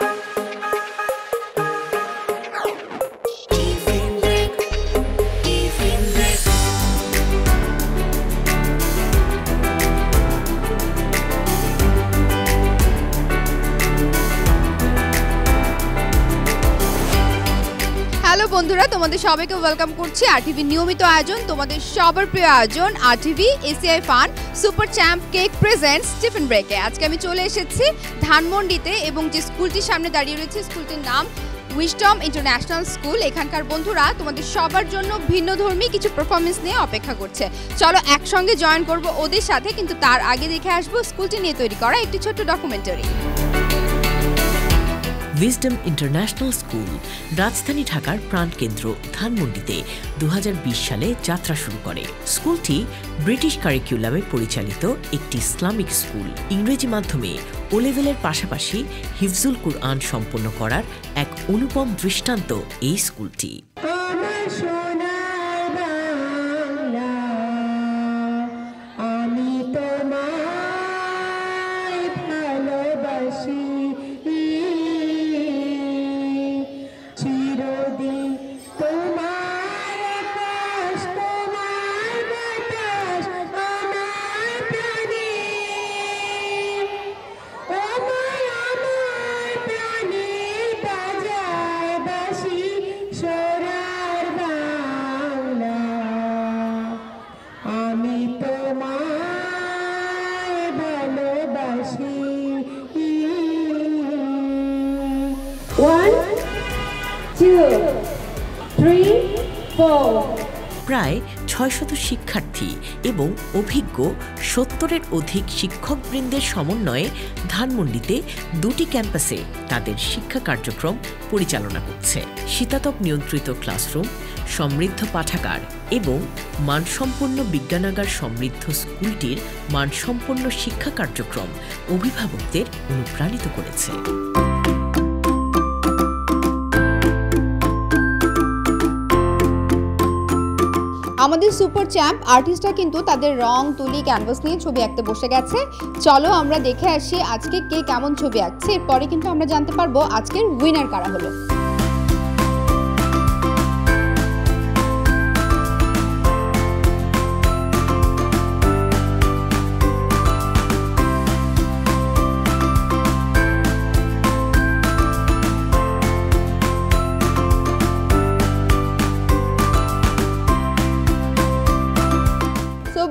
Hello বন্ধুরা, তোমাদের সবাইকে ওয়েলকাম করছি আরটিভি নিয়মিত আয়োজন, তোমাদের সবার প্রিয় আয়োজন RTV ACI fun super champ cake presents tiffin ব্রেকে। আজকে আমি চলে এসেছি ধানমন্ডিতে এবং যে স্কুলটির সামনে দাঁড়িয়ে রয়েছে স্কুলটির নাম উইজডম ইন্টারন্যাশনাল স্কুল। এখানকার বন্ধুরা তোমাদের সবার জন্য ভিন্নধর্মী কিছু পারফরমেন্স নিয়ে অপেক্ষা করছে। চলো একসঙ্গে জয়েন করব ওদের সাথে, কিন্তু তার আগে দেখে আসবো স্কুলটি নিয়ে তৈরি করা একটি ছোট্ট ডকুমেন্টারি। উইজডম ইন্টারন্যাশনাল স্কুল রাজধানী ঢাকার প্রাণকেন্দ্র ধানমন্ডিতে 2020 সালে যাত্রা শুরু করে। স্কুলটি ব্রিটিশ কারিকুলামে পরিচালিত একটি ইসলামিক স্কুল। ইংরেজি মাধ্যমে ও লেভেলের পাশাপাশি হিফজুল কুরআন সম্পন্ন করার এক অনুপম দৃষ্টান্ত এই স্কুলটি। প্রায় 600 শিক্ষার্থী এবং অভিজ্ঞ 70-এর অধিক শিক্ষকবৃন্দের সমন্বয়ে ধানমন্ডিতে 2টি ক্যাম্পাসে তাদের শিক্ষা কার্যক্রম পরিচালনা করছে। শীতাতপ নিয়ন্ত্রিত ক্লাসরুম, সমৃদ্ধ পাঠাগার এবং মানসম্পন্ন বিজ্ঞানাগার সমৃদ্ধ স্কুলটির মানসম্পন্ন শিক্ষা কার্যক্রম অভিভাবকদের অনুপ্রাণিত করেছে। আমাদের সুপার চ্যাম্প আর্টিস্টরা কিন্তু তাদের রং তুলি ক্যানভাস নিয়ে ছবি আঁকতে বসে গেছে। চলো আমরা দেখে আসি আজকে কে কেমন ছবি আঁকছে, এরপরে কিন্তু আমরা জানতে পারবো আজকের উইনার কারা হলো।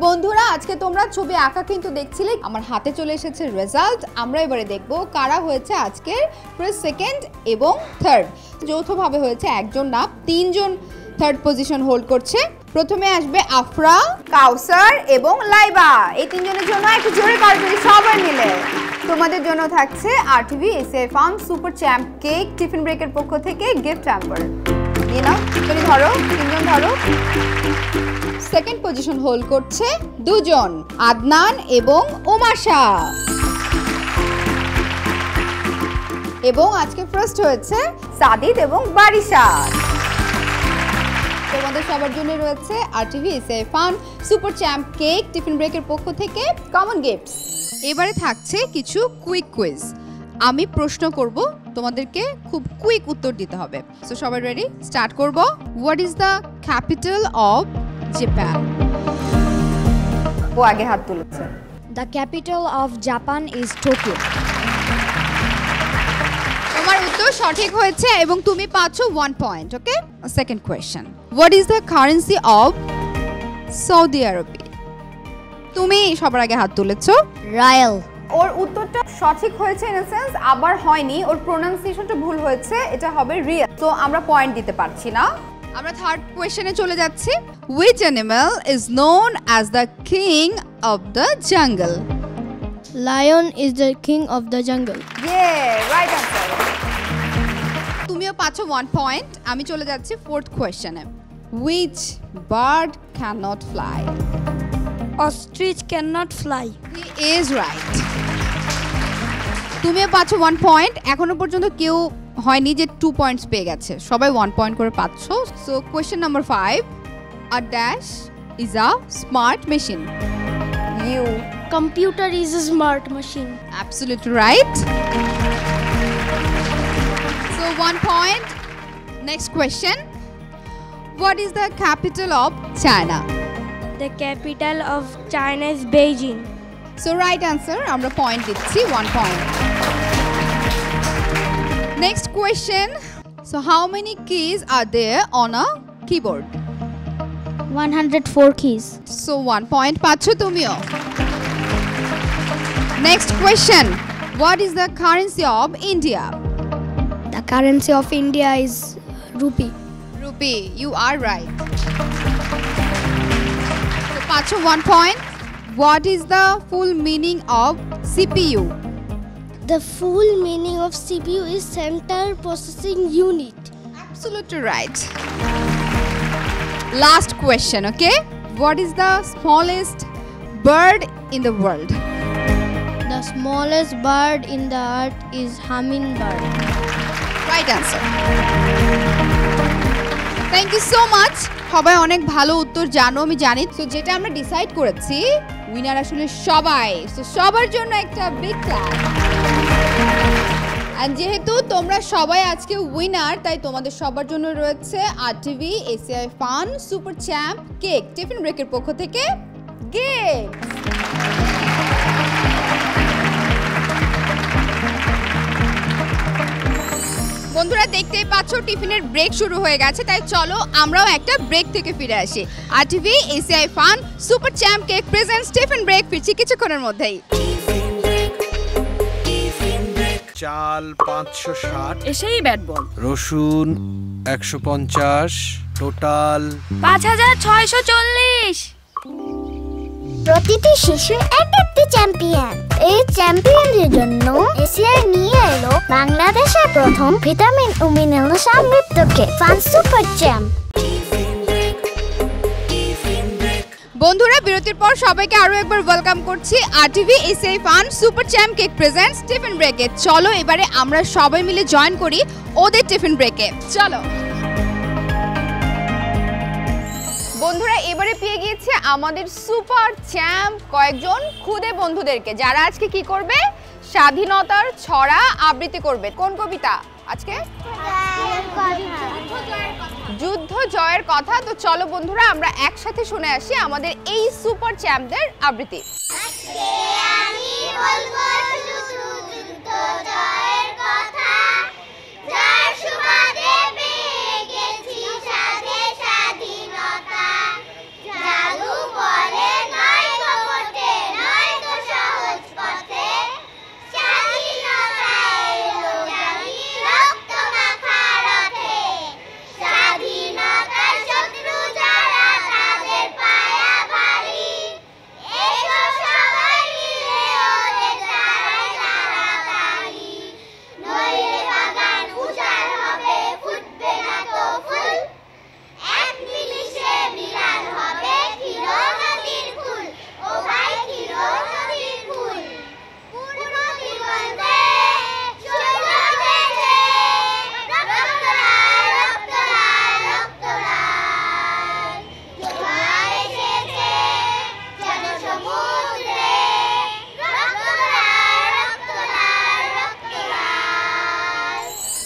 বন্ধুরা, আজকে তোমরা ছবি আঁকা কিন্তু দেখছিলে, আমার হাতে চলে এসেছে রেজাল্ট। আমরা এবারে দেখব কারা হয়েছে আজকের ফার্স্ট, সেকেন্ড এবং থার্ড। যৌথভাবে হয়েছে একজন না, 3 জন থার্ড পজিশন হোল্ড করছে। প্রথমে আসবে আফরা, কাউসার এবং লাইবা। এই 3 জনের জন্য একটু জোরে করবে সবাই মিলে। তোমাদের জন্য থাকছে RTV ACI fun super champ cake tiffin ব্রেকের পক্ষ থেকে গিফট হ্যাম্পার। নিয়ে নাও, তুমি ধরো, 3 জন ধরো। সেকেন্ড পজিশন হোল্ড করছে 2 জন, আদনান এবং ওমাশা। এবং আজকে ফার্স্ট হয়েছে সাদিদ এবং বারিশা। তোমাদের সবার জন্য রয়েছে RTV ACI fun super champ cake tiffin ব্রেকের পক্ষ থেকে কমন গিফটস। এবারে থাকছে কিছু কুইক কুইজ। আমি প্রশ্ন করব, তোমাদেরকে খুব কুইক উত্তর দিতে হবে। সো সবাই রেডি? স্টার্ট করব। What is the capital of Japan? ও আগে হাত তুলেছে। The capital of Japan is Tokyo. তোমার উত্তর সঠিক হয়েছে এবং তুমি পাচ্ছ 1 point. Okay, second question. What is the currency of Saudi আরবে? তুমি সবার আগে হাত তুলেছো। Rial. ওর উত্তরটা সঠিক হয়েছে ইন সেন্স, আবার হয়নি, ওর প্রোনাউন্সিয়েশনটা ভুল হয়েছে, এটা হবে রিয়াল। তো আমরা পয়েন্ট দিতে পারছি না। আমরা থার্ড কোয়েশ্চেনে চলে যাচ্ছি। Which animal is known as the king of the jungle? Lion is the king of the jungle. Yeah, right answer. তুমিও পাচ্ছ 1 পয়েন্ট। আমি চলে যাচ্ছি fourth কোয়েশ্চেনে। Which bird cannot fly? Ostrich cannot fly. He is right. তুমিও পাচ্ছ 1 point. এখনো পর্যন্ত কেউ হয়নি যে 2 পয়েন্টস পেয়ে গেছে, সবাই 1 পয়েন্ট করে পাচ্ছ। So question number 5, a dash is a smart machine. You. Computer is a smart machine. Absolutely right. 1 point. Next question. What is the capital of China? The capital of China is Beijing. So right answer. Amra point ditchi 1 point. Next question. So how many keys are there on a keyboard? 104 keys. So 1 point pacho tumio. Next question. What is the currency of India? The currency of India is rupee. Rupee. You are right. So pacho 1 point. What is the full meaning of CPU? The full meaning of CPU is Central Processing Unit. Absolutely right. Last question, okay? What is the smallest bird in the world? The smallest bird in the earth is hummingbird. Right answer. Thank you so much. সবাই অনেক ভালো উত্তর জানো আমি জানি। So যেটা আমরা decide করেছি উইনার আসলে সবাই। সো সবার জন্য একটা বিগ ক্ল্যাপ। আর যেহেতু তোমরা সবাই আজকে উইনার তাই তোমাদের সবার জন্য রয়েছে RTV ACI fun super champ cake tiffin ব্রেকের পক্ষ থেকে গিফট। বন্ধুরা দেখতেই পাচ্ছ টিফিনের ব্রেক শুরু হয়ে গেছে তাই চলো আমরাও একটা ব্রেক থেকে ফিরে আসি। RTV ACI fun super champ cake presents tiffin break ফিরছি কিছুক্ষণের মধ্যেই। চাল 560, এসেই ব্যাট বল। রসুন 150, টোটাল 5640। প্রতিটি শিশু এক একটি চ্যাম্পিয়ন। এই চ্যাম্পিয়নদের জন্য এশিয়া নিয়ে এলো বাংলাদেশের প্রথম ভিটামিন ও মিনারেল সমৃদ্ধ কেক ফান সুপার চ্যাম্প। বন্ধুরা বিরতির পর সবাইকে আরো একবার ওয়েলকাম করছি RTV ACI fun super champ cake presents tiffin ব্রেকে। চলো এবারে আমরা সবাই মিলে জয়েন করি ওদের টিফিন ব্রেকে। চলো বন্ধুরা এবারে পেয়ে গিয়েছে আমাদের সুপার চ্যাম্প কয়েকজন খুদে বন্ধুদেরকে যারা আজকে কি করবে স্বাধীনতার ছড়া আবৃত্তি করবে। কোন কবিতা আজকে? যুদ্ধ জয়ের কথা। তো চলো বন্ধুরা আমরা একসাথে শুনে আসি আমাদের এই সুপার চ্যাম্পদের আবৃত্তি।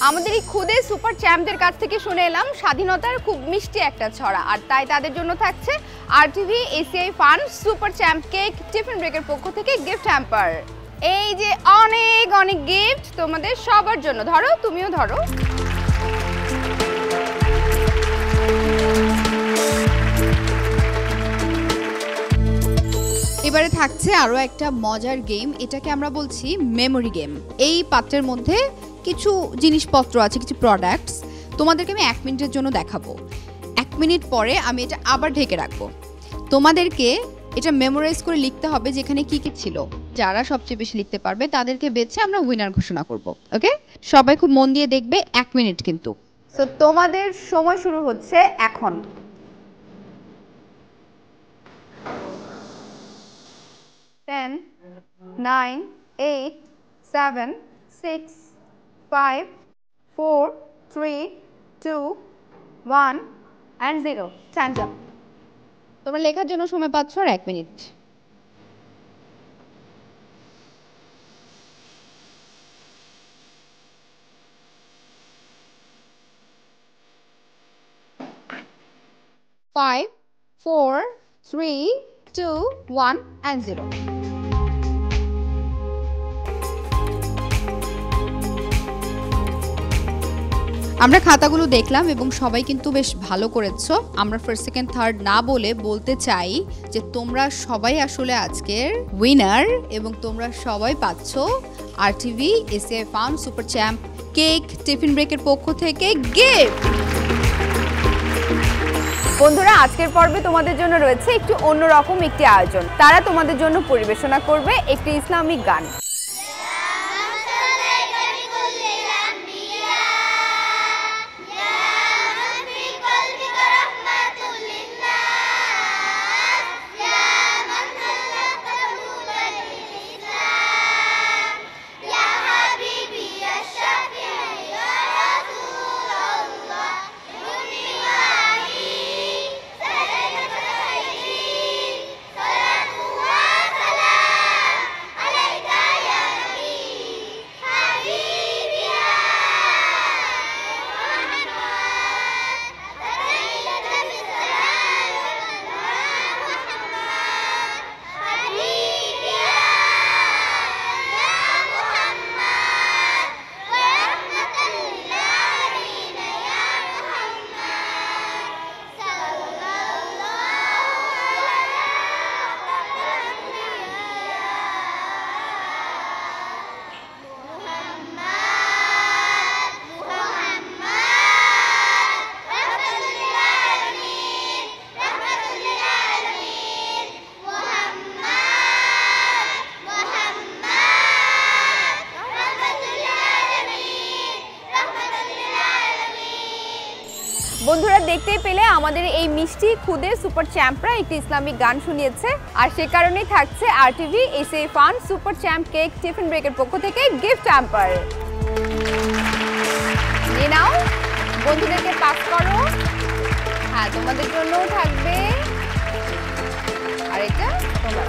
আমাদের এই খুদে সুপার চ্যাম্পদের কাছ থেকে শুনে এলাম স্বাধীনতার খুব মিষ্টি একটা ছড়া আর তাই তাদের জন্য থাকছে RTV ACI fun super champ cake tiffin ব্রেকের পক্ষ থেকে গিফট হ্যাম্পার। এই যে অনেক অনেক গিফট তোমাদের সবার জন্য। ধরো তুমিও ধরো। এবারে থাকছে আরো একটা মজার গেম, এটাকে আমরা বলছি মেমোরি গেম। এই পাত্রের মধ্যে কিছু জিনিসপত্র আছে, কিছু প্রোডাক্টস, তোমাদেরকে আমি 1 মিনিটের জন্য দেখাবো। 1 মিনিট পরে আমি এটা আবার ঢেকে রাখবো। তোমাদেরকে এটা মেমোরাইজ করে লিখতে হবে যেখানে কি কি ছিল। যারা সবচেয়ে বেশি লিখতে পারবে তাদেরকে বেছে আমরা উইনার ঘোষণা করব। ওকে, সবাই খুব মন দিয়ে দেখবে। 1 মিনিট কিন্তু। সো তোমাদের সময় শুরু হচ্ছে এখন। 10, 9, 8, 7, 6, 5, 4, 3, 2, 1 and 0. Stand up. তোমরা লেখার জন্য সময় পাচ্ছ আর 1 মিনিট। 5, 4, 3, 2, 1 and 0. আমরা খাতাগুলো দেখলাম এবং সবাই কিন্তু বেশ ভালো করেছো। আমরা ফার্স্ট সেকেন্ড থার্ড না বলতে চাই যে তোমরা সবাই আসলে আজকের উইনার এবং তোমরা সবাই পাচ্ছো RTV ACI fun super champ cake tiffin ব্রেকের পক্ষ থেকে গিফট। বন্ধুরা, আজকের পর্বে তোমাদের জন্য রয়েছে একটু অন্যরকম একটি আয়োজন। তারা তোমাদের জন্য পরিবেশনা করবে একটি ইসলামিক গান। বন্ধুরা, দেখতেই পেলে আমাদের এই মিষ্টি খুদে সুপার চ্যাম্পরা একটি ইসলামিক গান শুনিয়েছে, আর সে কারণেই থাকছে RTV ACI fun super champ cake tiffin ব্রেকের পক্ষ থেকে গিফট হ্যাম্পার। নিয়ে নাও, বন্ধুদেরকে পাস করো। হ্যাঁ, তোমাদের জন্যও থাকবে, আর এটা তোমরা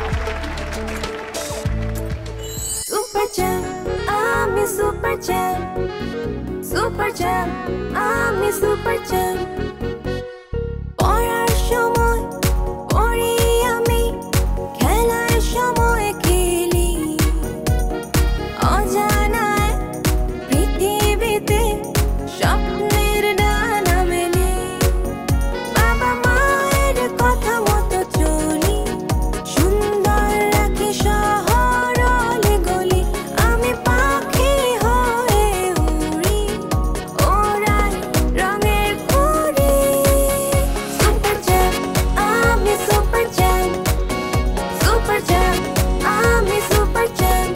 সুপার চ্যাম্প, আমি সুপার চ্যাম্প, সুপার চ্যাম্প, আমি সুপার চ্যাম্প। পড়ার সময় পড়ি আমি, খেলার সময় খেলি, অজানায় পৃথিবীতে স্বপ্নের ডানা মেলে। বাবা মায়ের কথা মতো চলি, সুন্দর রাখি শহর অলি গলি। আমি পাখি হয়ে উড়ি, ওড়াই রঙের ঘুড়ি। সুপার চ্যাম্প, আমি সুপার চ্যাম্প, সুপার চ্যাম্প, আমি সুপার চ্যাম্প।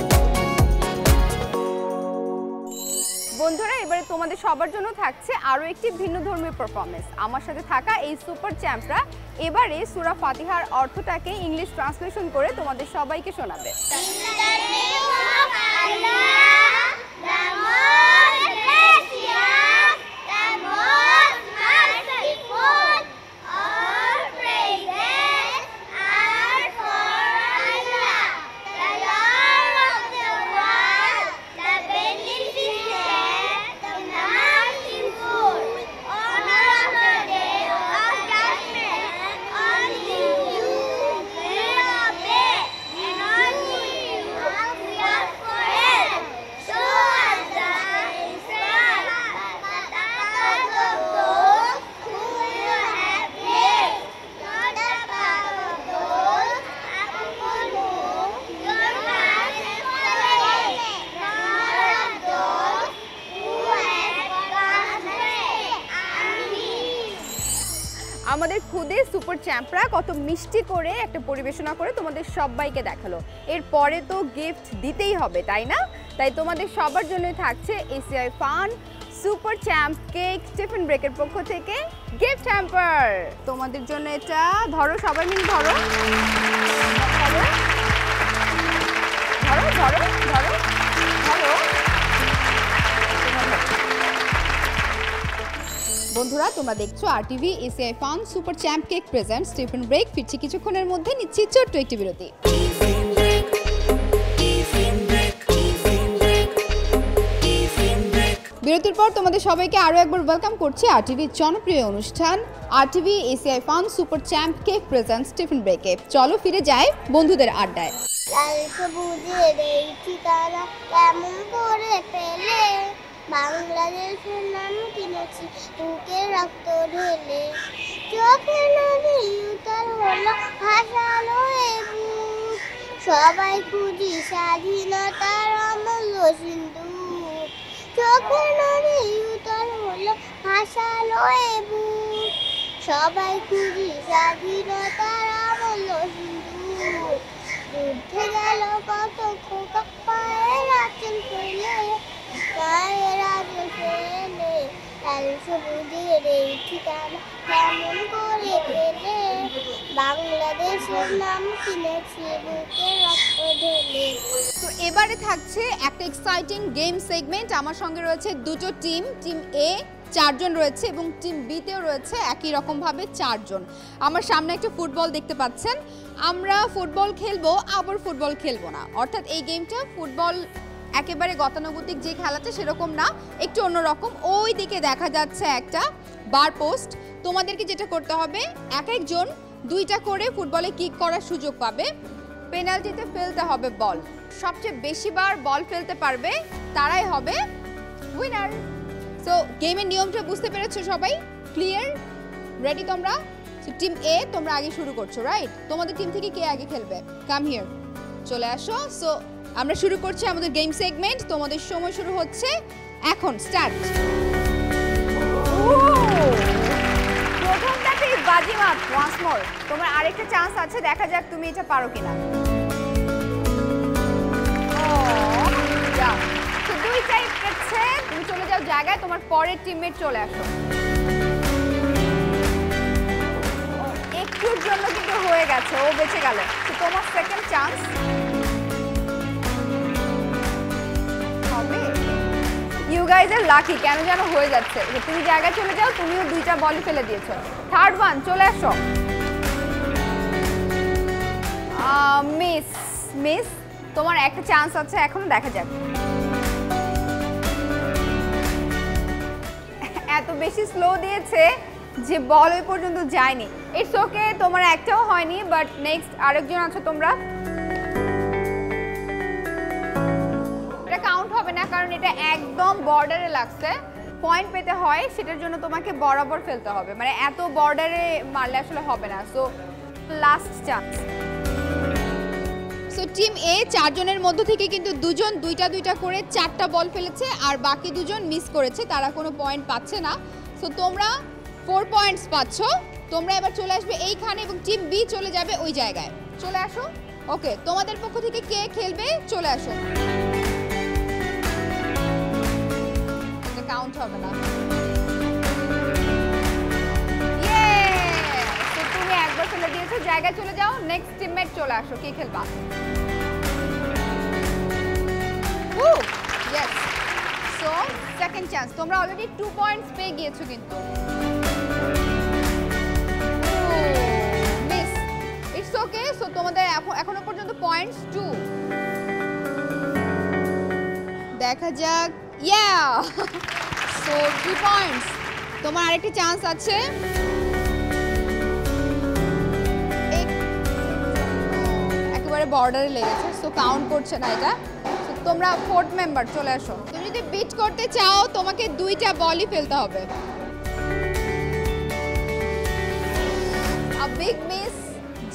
বন্ধুরা, এবারে তোমাদের সবার জন্য থাকছে আরো একটি ভিন্ন ধর্মীয় পারফরমেন্স। আমার সাথে থাকা এই সুপার চ্যাম্পরা এবারে সূরা ফাতিহার অর্থটাকে ইংলিশ ট্রান্সলেশন করে তোমাদের সবাইকে শোনাবে। আমাদের খুদে সুপার চ্যাম্পরা কত মিষ্টি করে একটা পরিবেশনা করে তোমাদের সবাইকে দেখালো। এরপরে তো গিফট দিতেই হবে, তাই না? তাই তোমাদের সবার জন্যই থাকছে ACI fun super champ cake tiffin ব্রেকের পক্ষ থেকে গিফট হ্যাম্পার। তোমাদের জন্য এটা ধরো, সবাই মিলে ধরো ধরো ধরো ধরো ধরো। বন্ধুরা, তোমরা দেখছো RTV ACI fun super champ cake presents tiffin break. ফিরছি কিছুক্ষণের মধ্যে, নিচ্ছি ছোট্ট একটি বিরতি। বিরতির পর তোমাদের সবাইকে আরও একবার ওয়েলকাম করছি আরটিভির জনপ্রিয় অনুষ্ঠান RTV ACI fun super champ cake presents tiffin ব্রেকে। চলো ফিরে যাই বন্ধুদের আড্ডায়। সবুজের এই ঠিকানা কেমন করে পেলে, বাংলাদেশের নাম কিনেছি বুকে রক্ত ঢেলে, চোখে নদী উতাল হলো ভাসালো এ বুক, সবাই খুঁজি স্বাধীনতার অমূল্য সিন্ধুক, চোখে নদী উতাল হলো ভাসালো এ বুক, সবাই খুঁজি স্বাধীনতার অমূল্য সিন্ধুক, যুদ্ধে গেল কত খোকা পায়ের আঁচল ফেলে, পায়ের আঁচল ফেলে, লাল সবুজের এই ঠিকানা কেমন করে পেলে, বাংলাদেশের নাম কিনেছি বুকে রক্ত ঢেলে। তো এবারে থাকছে একটা এক্সাইটিং গেম সেগমেন্ট। আমার সঙ্গে রয়েছে দুটো টিম, টিম এ 4 জন রয়েছে এবং টিম বিতেও রয়েছে একই রকমভাবে 4 জন। আমার সামনে একটা ফুটবল দেখতে পাচ্ছেন। আমরা ফুটবল খেলবো আবার ফুটবল খেলবো না, অর্থাৎ এই গেমটা ফুটবল একেবারে গতানুগতিক যে খেলাটা সেরকম না, একটু অন্যরকম। ওই দিকে দেখা যাচ্ছে একটা বার পোস্ট। তোমাদেরকে যেটা করতে হবে, এক একজন 2টা করে ফুটবলে কিক করার সুযোগ পাবে। পেনাল্টিতে ফেলতে হবে বল, সবচেয়ে বেশি বার বল ফেলতে পারবে তারাই হবে উইনার। সো গেমের নিয়মটা বুঝতে পেরেছো সবাই? ক্লিয়ার? রেডি তোমরা? সো টিম এ তোমরা আগে শুরু করছো, রাইট? তোমাদের টিম থেকে কে আগে খেলবে? কাম হিয়ার, চলে আসো। সো আমরা শুরু করছি আমাদের গেম সেগমেন্ট। তোমাদের সময় শুরু হচ্ছে এখন, স্টার্ট। প্রথমটাতেই বাজিমাত, ওয়ান্স মোর। তোমার আরেকটা চান্স আছে, দেখা যাক তুমি এটা পারো কিনা। তো 2টাই পেয়েছে, তুমি চলে যাও জায়গায়, তোমার পরের টিমমেট চলে আসো। একটুর জন্য কিন্তু হয়ে গেছে, ও বেঁচে গেল। তো তোমার সেকেন্ড চান্স হবে। ইউ গাইজ আর লাকি, কেন যেন হয়ে যাচ্ছে। তুমি জায়গায় চলে যাও, তুমিও 2টা বলই ফেলে দিয়েছো। থার্ড ওয়ান, চলে আসো। Miss, miss. তোমার একটা চান্স আছে এখনো, দেখা যাক। এত বেশি স্লো দিয়েছে যে বল ওই পর্যন্ত যায়নি। ইটস ওকে, তোমার একটাও হয়নি, বাট নেক্সট আরেকজন আছো তোমরা। এটা কাউন্ট হবে না, কারণ এটা একদম বর্ডারে লাগছে। পয়েন্ট পেতে হয়, সেটার জন্য তোমাকে বরাবর ফেলতে হবে, মানে এত বর্ডারে মারলে আসলে হবে না। So last chance. So team A 4 জনের মধ্য থেকে কিন্তু 2 জন 2টা করে 4টা বল ফেলেছে, আর বাকি 2 জন মিস করেছে, তারা কোনো পয়েন্ট পাচ্ছে না। সো তোমরা 4 পয়েন্টস পাচ্ছ। তোমরা এবার চলে আসবে এইখানে এবং টিম বি চলে যাবে ওই জায়গায়। চলে আসো। ওকে, তোমাদের পক্ষ থেকে কে খেলবে? চলে আসো। এটা কাউন্ট হবে না। তো তুমি একবার চলে দিয়েছো, জায়গায় চলে যাও। নেক্সট টিমমেট চলে আসো, কে খেলবা? ইয়েস। So second chance. তোমরা অলরেডি 2 পয়েন্টস পেয়ে গিয়েছো কিন্তু। মিস। It's okay. সো তোমাদের এখনো পর্যন্ত পয়েন্টস 2। দেখা যাক। ইয়া, সো 3 পয়েন্টস। তোমার আরেকটা চান্স আছে। একেবারে বর্ডারে লেগেছে, সো কাউন্ট করছে না এটা। তোমরা 4th মেম্বার চলে আসো। তুমি যদি বিট করতে চাও, তোমাকে 2টা বলই ফেলতে হবে। Big miss.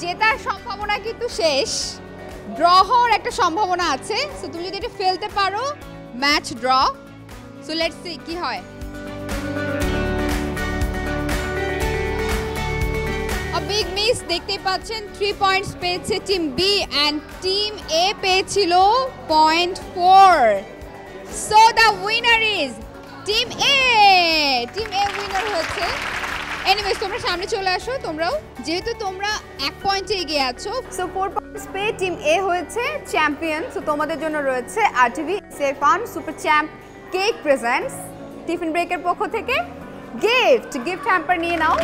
জেতার সম্ভাবনা কিন্তু শেষ, ড্র হওয়ার একটা সম্ভাবনা আছে। সো তুমি যদি এটা ফেলতে পারো, match draw. So let's see কি হয়। বিগ মিস, দেখতেই পাচ্ছেন 3 পয়েন্টস পেয়েছে টিম বি অ্যান্ড টিম এ পেয়েছিল 0.4। So the winner is team A. Team A winner হয়েছে। এনিওয়েজ, তোমরা সামনে চলে আসো। তোমরাও, যেহেতু তোমরা 1 পয়েন্টে এগিয়ে আছো, সো 4 পয়েন্টস পেয়ে টিম এ হয়েছে চ্যাম্পিয়ন। সো তোমাদের জন্য রয়েছে RTV ACI fun super champ cake presents tiffin ব্রেকের পক্ষ থেকে গিফট হ্যাম্পার নিয়ে নাও।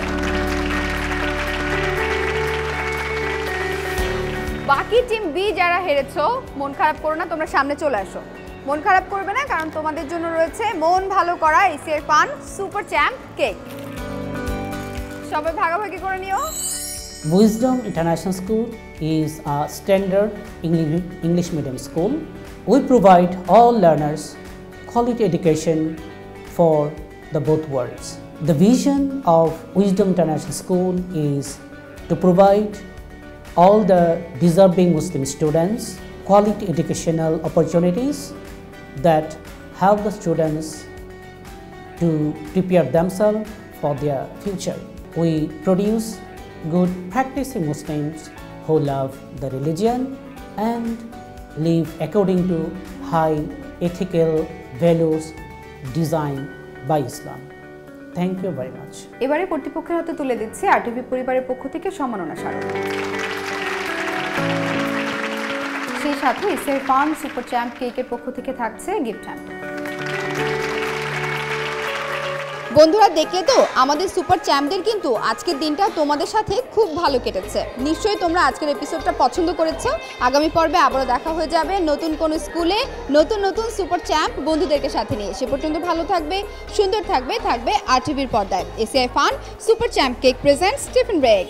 বাকি টিম বি যারা হেরেছো, মন খারাপ করো না, তোমরা সামনে চলে আসো। মন খারাপ করবে না, কারণ তোমাদের জন্য রয়েছে মন ভালো করা ACI fun super champ cake. সবাই ভাগাভাগি করে নিও। Wisdom International School is a standard English medium school. We provide all learners quality education for the both worlds. The vision of Wisdom International School is to provide all the deserving Muslim students quality educational opportunities that help the students to prepare themselves for their future. We produce good practicing Muslims who love the religion and live according to high ethical values designed by Islam. Thank you very much. এবারে কর্তৃপক্ষের হাতে তুলে দিচ্ছি RTV পরিবারের পক্ষ থেকে সম্মাননা স্মারক। সেই সাথে এসিআই ফান সুপার চ্যাম্প কেকের পক্ষ থেকে থাকছে গিফট হ্যাম্প। বন্ধুরা দেখলে তো আমাদের সুপার চ্যাম্পদের কিন্তু আজকের দিনটা তোমাদের সাথে খুব ভালো কেটেছে। নিশ্চয়ই তোমরা আজকের এপিসোডটা পছন্দ করেছো। আগামী পর্বে আবারও দেখা হয়ে যাবে নতুন কোন স্কুলে নতুন নতুন সুপার চ্যাম্প বন্ধুদেরকে সাথে নিয়ে। সে পর্যন্ত ভালো থাকবে, সুন্দর থাকবে, থাকবে আরটিভির পর্দায়। ACI fun super champ cake presents tiffin break.